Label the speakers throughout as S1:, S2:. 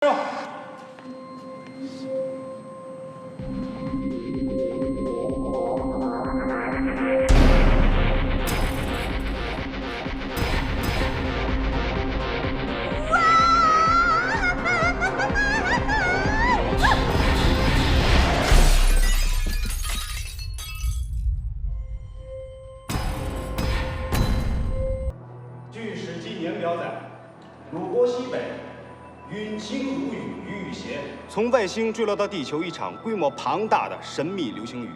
S1: 据《史记》年表载，鲁国西北，陨星如雨，雨雨斜，从外星坠落到地球一场规模庞大的神秘流星雨，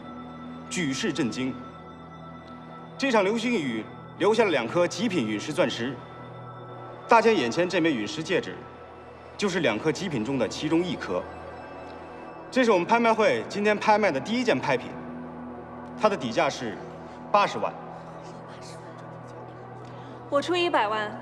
S1: 举世震惊。这场流星雨留下了2颗极品陨石钻石。大家眼前这枚陨石戒指，就是2颗极品中的其中1颗。这是我们拍卖会今天拍卖的第1件拍品，它的底价是80万。
S2: 我出100万。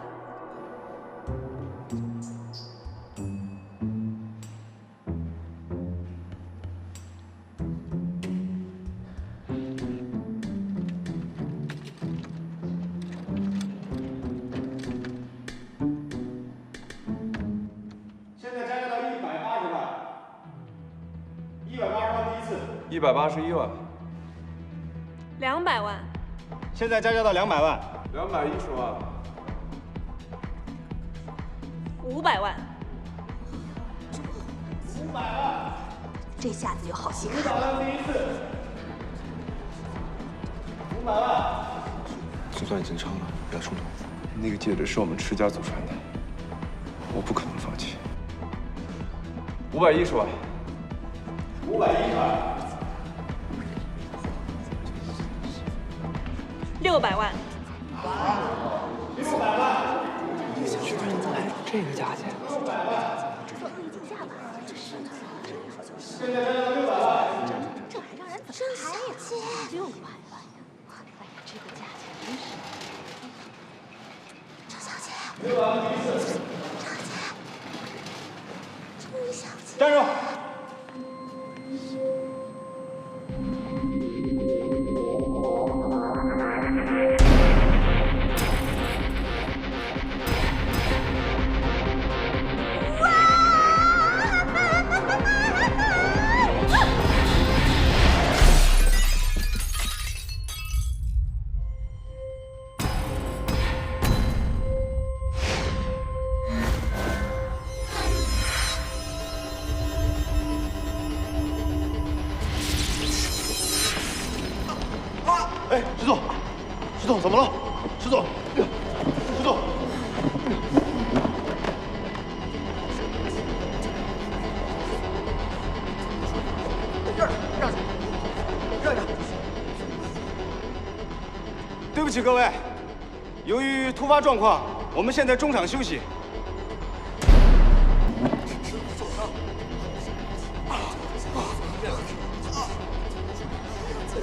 S1: 现在加价到180万，180万第一次
S3: ，181万
S2: ，200万，
S1: 现在加价到200万
S3: ，210万
S2: ，500万
S1: ，500万，
S4: 这下子有好戏看。
S1: 500万第一次，500万。
S3: 就算已经成了，不要冲动。那个戒指是我们池家祖传的，我不可能放弃。510万
S1: ，510万
S2: ，600万
S1: ，600万，
S5: 居然能来这个价钱
S1: ，600万，现在加价到600万，
S4: 这还让人怎么开呀？600万呀！哎呀，这个价钱真是。张小姐
S1: ，600万第一次，
S4: 张姐，钟小姐，
S1: 站住！ 哎，石总，石总怎么了？石总，石总，
S5: 让让！
S1: 对不起各位，由于突发状况，我们现在中场休息。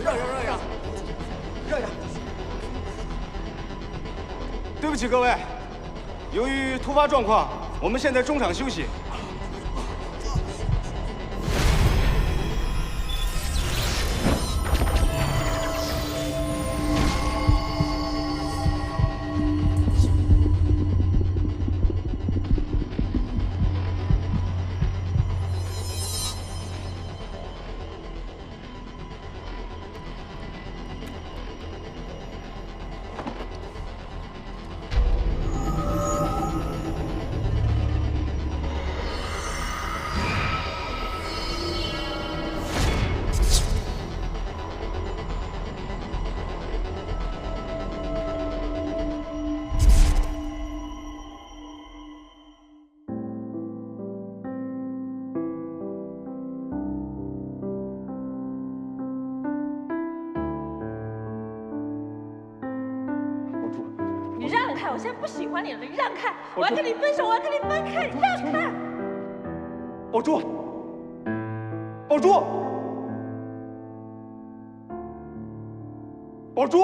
S5: 让！
S1: 对不起各位，由于突发状况，我们现在中场休息。
S2: 你让开！我现在不喜欢你了，你让开！我要跟你分手，我要跟你分开，你让开！
S1: 宝珠，宝珠，宝珠！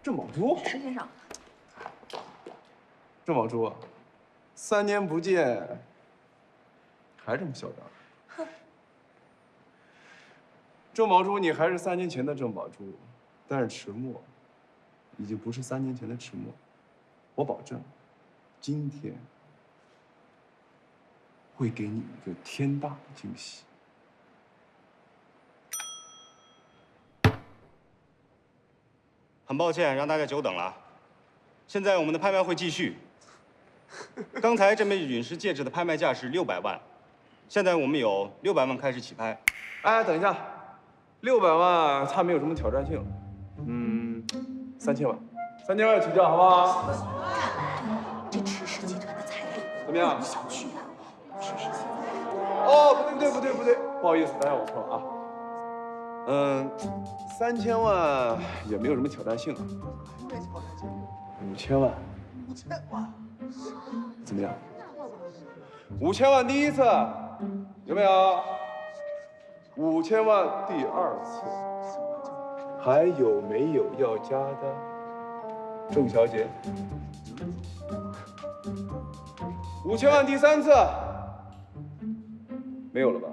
S3: 郑宝珠，
S4: 石先生，
S3: 郑宝珠，3年不见，还这么嚣张？郑宝珠，你还是3年前的郑宝珠，但是迟墨已经不是3年前的迟墨。我保证，今天会给你一个天大的惊喜。
S1: 很抱歉让大家久等了，现在我们的拍卖会继续。刚才这枚陨石戒指的拍卖价是600万，现在我们有600万开始起拍。
S3: 哎，等一下，600万它没有什么挑战性。3000万，3000万起跳，好不好？
S4: 这迟氏集团的财力
S3: 怎么样？
S4: 小觑啊！迟氏集团。
S3: 哦，不对，不好意思，大家我错了啊。3000万也没有什么挑战性啊。5000万。5000万。怎么样？5000万第一次，有没有？5000万第2次，还有没有要加的？郑小姐，5000万第3次，没有了吧？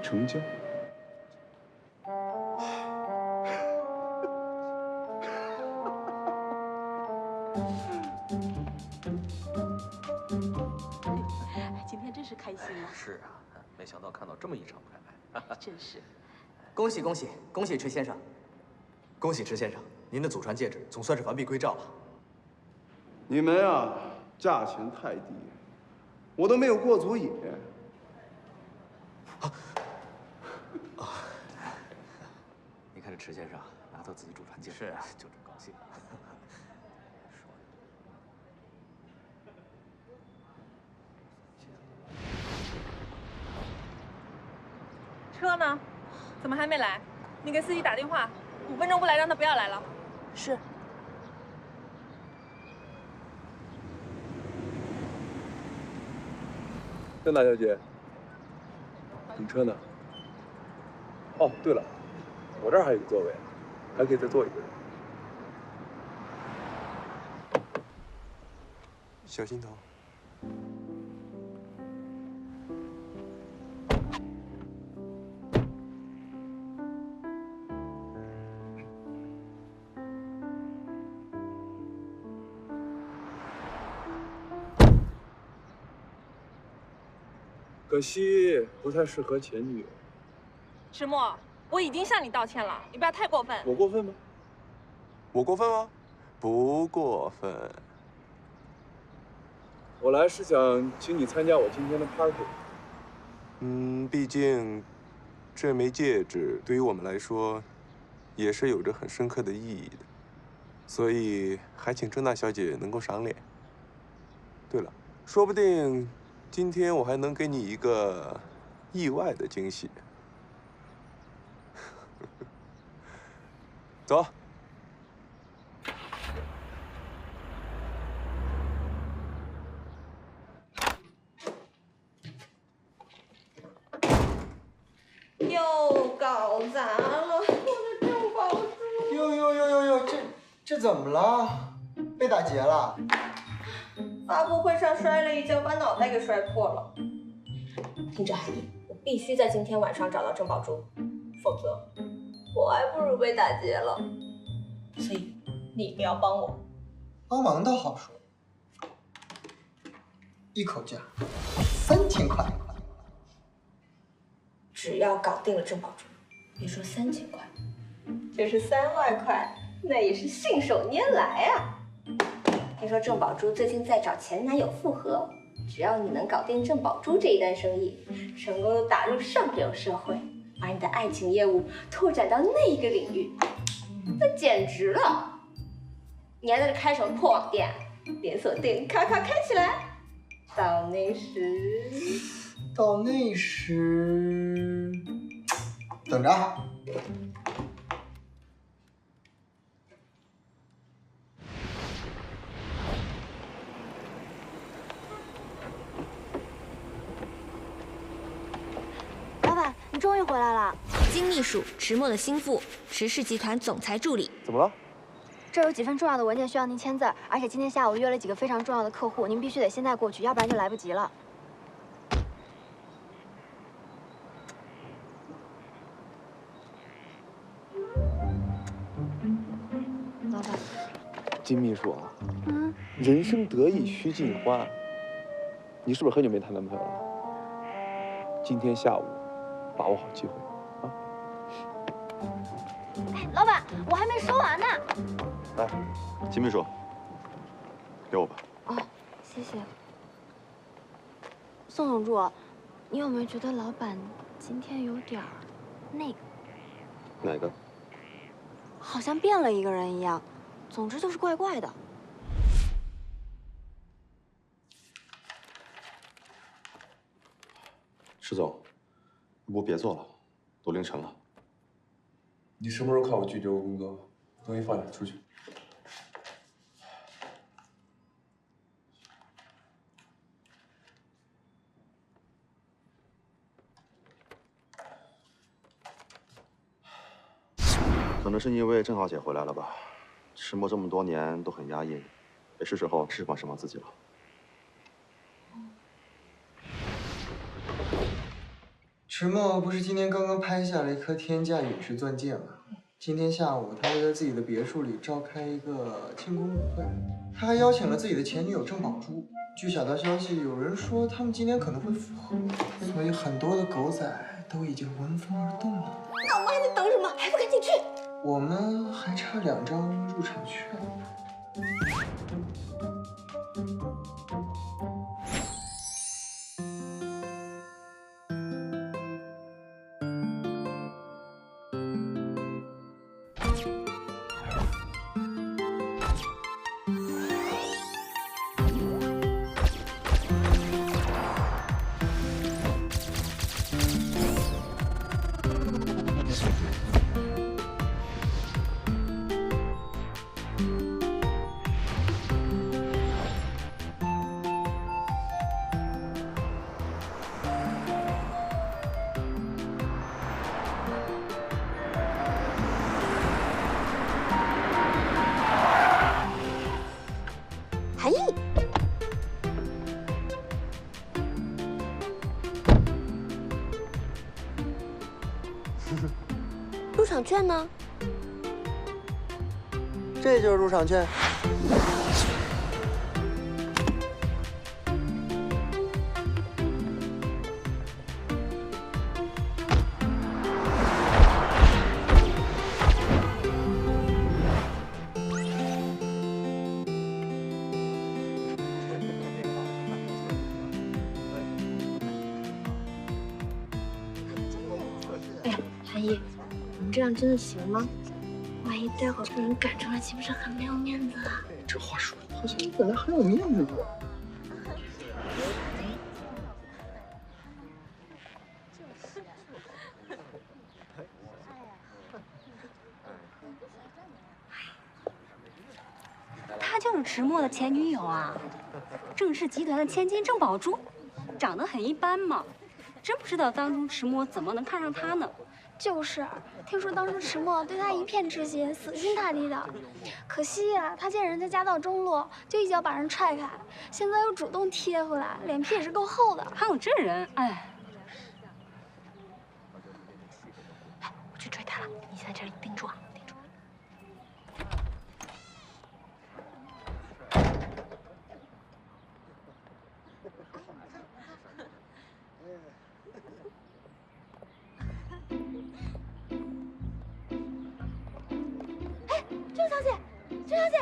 S3: 成交。
S2: 今天真是开心啊！
S5: 是啊，没想到看到这么一场拍卖，
S2: 真是。
S5: 恭喜恭喜恭喜迟先生！恭喜迟先生，您的祖传戒指总算是完璧归赵了。
S3: 你们啊，价钱太低，我都没有过足瘾。
S5: 你看这迟先生拿到自己祖传戒指，是啊，就这么高兴。
S2: 车呢？怎么还没来？你给司机打电话，5分钟不来，让他不要来了。
S4: 是。
S3: 郑大小姐，等车呢。哦，对了，我这儿还有个座位，还可以再坐一个人。小心头。可惜不太适合前女友。
S2: 迟墨，我已经向你道歉了，你不要太过分。
S3: 我过分吗？我过分吗？不过分。我来是想请你参加我今天的 party。毕竟这枚戒指对于我们来说，也是有着很深刻的意义的，所以还请郑大小姐能够赏脸。对了，说不定今天我还能给你一个意外的惊喜。走。
S6: 又搞砸了，我的郑宝珠！
S7: 哟，这怎么了？被打劫了？
S6: 发布会上摔了一跤，把脑袋给摔破了。听着，海英，我必须在今天晚上找到郑宝珠，否则我还不如被打劫了。所以你一定要帮我。
S7: 帮忙倒好说，一口价3000块。
S6: 只要搞定了郑宝珠，别说3000块，就是3万块，那也是信手拈来啊！听说郑宝珠最近在找前男友复合，只要你能搞定郑宝珠这一单生意，成功的打入上流社会，把你的爱情业务拓展到那一个领域，那简直了！你还在这开什么破网店？连锁店咔咔开起来，到那时，
S7: 等着。
S4: 老板，你终于回来了。金秘书，迟墨的心腹，迟氏集团总裁助理。
S3: 怎么了？
S4: 这有几份重要的文件需要您签字，而且今天下午约了几个非常重要的客户，您必须得现在过去，要不然就来不及了。
S3: 金秘书啊，人生得意须尽欢。你是不是很久没谈男朋友了？今天下午把握好机会啊！
S4: 哎，老板，我还没说完呢。
S1: 来，金秘书，给我吧。
S4: 哦，谢谢。宋总助，你有没有觉得老板今天有点儿那个？
S1: 哪个？
S4: 好像变了一个人一样，总之就是怪怪的。
S1: 石总，要不别做了，都凌晨了。
S3: 你什么时候看我拒绝过工作？东西放下，出去。
S8: 可能是因为郑浩姐回来了吧，石墨这么多年都很压抑，也是时候释放自己了。
S7: 石墨不是今天刚刚拍下了一颗天价陨石钻戒吗？今天下午他会在自己的别墅里召开一个庆功舞会，他还邀请了自己的前女友郑宝珠。据小道消息，有人说他们今天可能会复合，所以很多的狗仔都已经闻风而动了。
S6: 那我们还在等什么？还不赶紧去！
S7: 我们还差2张入场券。
S4: 韩毅，入场券呢？
S7: 这就是入场券。
S4: 哎呀，韩毅，我们这样真的行吗？万一待会儿被人赶出来，岂不是很没有面子啊？
S7: 这话说的好像你本来很有面子的。
S9: 她就是迟墨的前女友啊，郑氏集团的千金郑宝珠，长得很一般嘛，真不知道当初迟墨怎么能看上她呢？
S10: 就是，听说当初迟墨对他一片痴心，死心塌地的。可惜呀，他见人家家道中落，就一脚把人踹开，现在又主动贴回来，脸皮也是够厚的。
S9: 还有这人，哎，
S4: 我去追他了，你先在这里盯住啊，盯住。
S10: 郑小姐，郑小姐，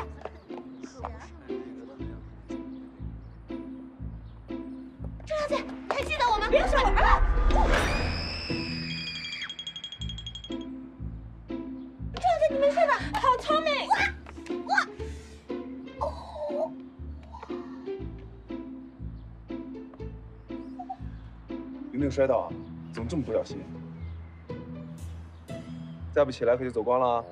S10: 郑小姐，你还记得我吗？别说了！郑小姐，你没事吧？好聪明！
S3: 有没有摔倒啊？怎么这么不小心？再不起来可就走光了啊！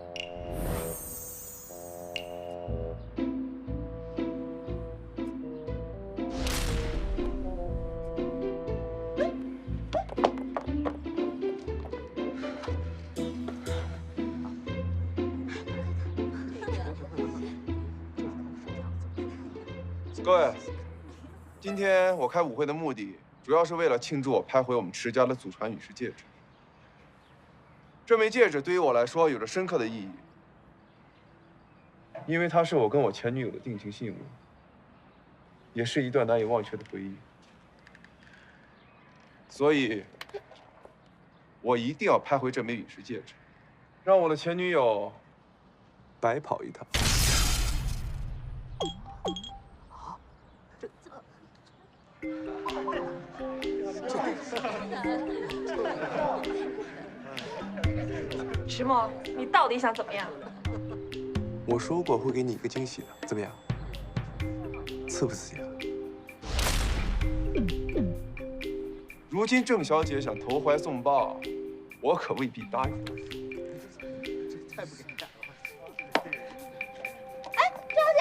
S3: 各位，今天我开舞会的目的，主要是为了庆祝我拍回我们池家的祖传陨石戒指。这枚戒指对于我来说有着深刻的意义。因为它是我跟我前女友的定情信物，也是一段难以忘却的回忆。所以，我一定要拍回这枚陨石戒指，让我的前女友白跑一趟。
S2: 石墨，你到底想怎么样？
S3: 我说过会给你一个惊喜的，怎么样？刺不刺激啊？如今郑小姐想投怀送抱，我可未必答应。
S10: 哎，郑小姐，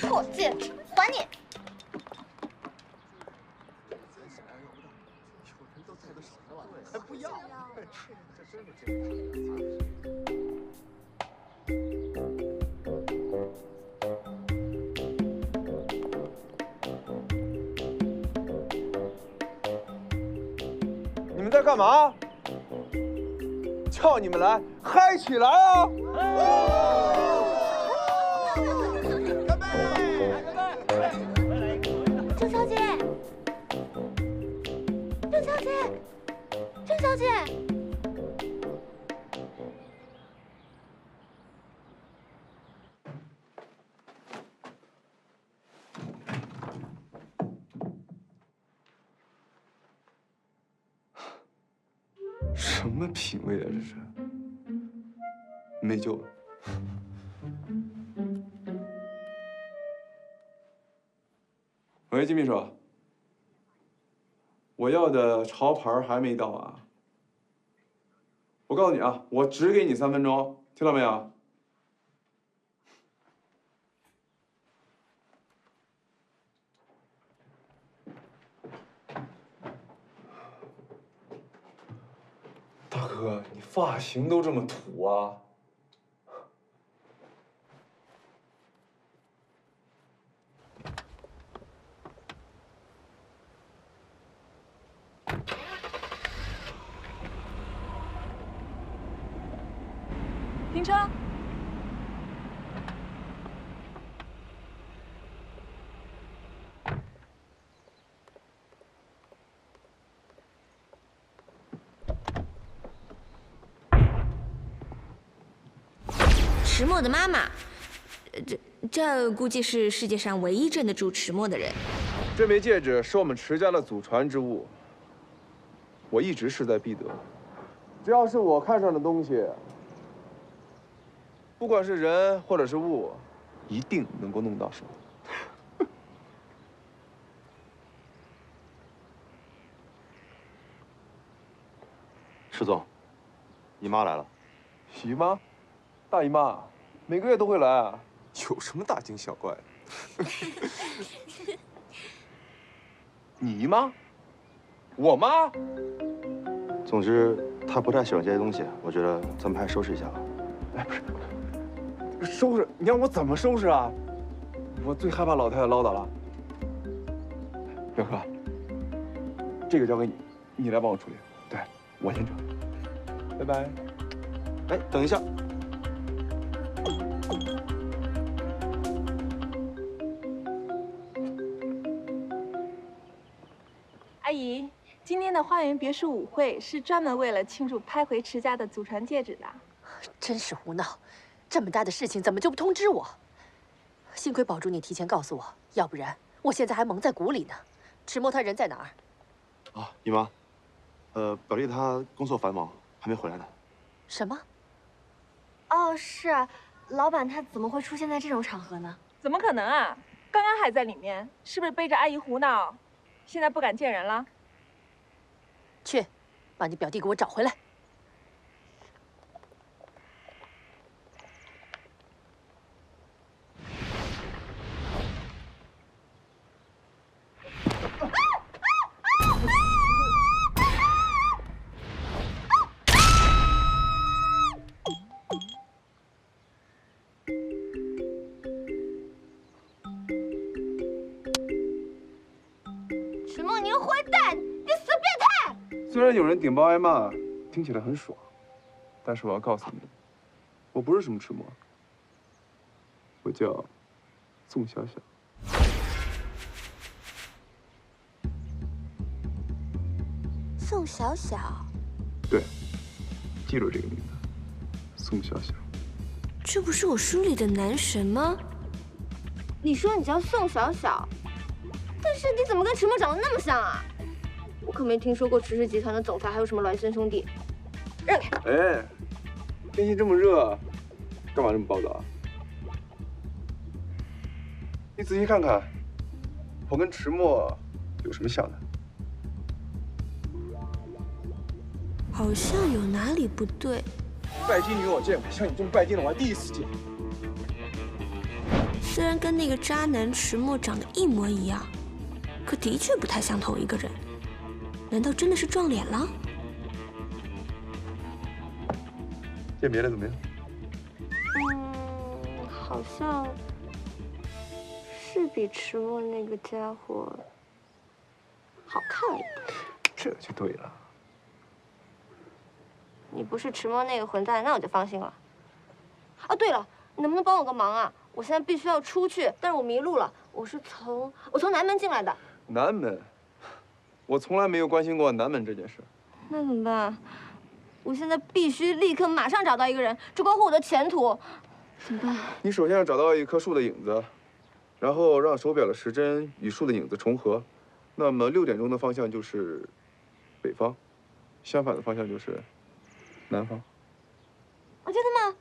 S10: 破戒指，还你！
S3: 还不要？你们在干嘛？叫你们来，嗨起来啊！
S10: 郑小姐，郑小姐，郑小姐。
S3: 什么品味啊，这是？没救了。喂，金秘书，我要的潮牌还没到啊。我告诉你啊，我只给你3分钟，听到没有？大哥，你发型都这么土啊！
S2: 停车！
S4: 迟墨的妈妈，这估计是世界上唯一镇得住迟墨的人。
S3: 这枚戒指是我们迟家的祖传之物，我一直势在必得。只要是我看上的东西，不管是人或者是物，一定能够弄到手。
S8: 石总，姨妈来了。
S3: 姨妈？大姨妈，每个月都会来啊，有什么大惊小怪的？你妈？我妈？
S8: 总之，她不太喜欢这些东西，我觉得咱们还是收拾一下吧。
S3: 哎，不是，收拾？你让我怎么收拾啊？我最害怕老太太唠叨了。表哥，这个交给你，你来帮我处理。对，我先撤。拜拜。
S8: 哎，等一下。
S2: 阿姨，今天的花园别墅舞会是专门为了庆祝拍回迟家的祖传戒指的。
S11: 真是胡闹！这么大的事情怎么就不通知我？幸亏宝珠你提前告诉我，要不然我现在还蒙在鼓里呢。迟墨他人在哪儿？
S8: 啊，姨妈，表弟他工作繁忙，还没回来呢。
S11: 什么？
S10: 哦，是啊，老板他怎么会出现在这种场合呢？
S2: 怎么可能啊？刚刚还在里面，是不是背着阿姨胡闹？现在不敢见人了。
S11: 去，把你表弟给我找回来。
S10: 迟墨，你个坏蛋，你死变态！
S3: 虽然有人顶包挨骂，听起来很爽，但是我要告诉你，我不是什么迟默，我叫宋小小。
S4: 宋小小，
S3: 对，记住这个名字，宋小小。
S4: 这不是我书里的男神吗？
S6: 你说你叫宋小小，但是你怎么跟迟默长得那么像啊？我可没听说过迟氏集团的总裁还有什么孪生兄弟。让开！
S3: 哎，天气这么热，干嘛这么暴躁啊？你仔细看看，我跟迟默有什么像的？
S4: 好像有哪里不对。
S3: 拜金女我见过，像你这么拜金的我还第一次见。
S4: 虽然跟那个渣男迟默长得一模一样，可的确不太像同一个人。难道真的是撞脸了？
S3: 见别的怎么样？
S6: 好像是比迟默那个家伙好看一点。
S3: 这就对了。
S6: 你不是迟默那个混蛋，那我就放心了。哦，对了，你能不能帮我个忙啊？我现在必须要出去，但是我迷路了。我从南门进来的。
S3: 南门，我从来没有关心过南门这件事。
S6: 那怎么办？我现在必须立刻马上找到一个人，这关乎我的前途。怎么办？
S3: 你首先要找到一棵树的影子，然后让手表的时针与树的影子重合。那么6点钟的方向就是北方，相反的方向就是南方。
S6: 哦，真的吗？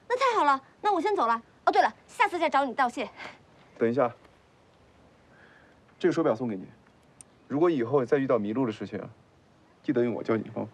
S6: 那太好了，那我先走了。哦，对了，下次再找你道谢。
S3: 等一下，这个手表送给你。如果以后再遇到迷路的事情，记得用我教你的方法。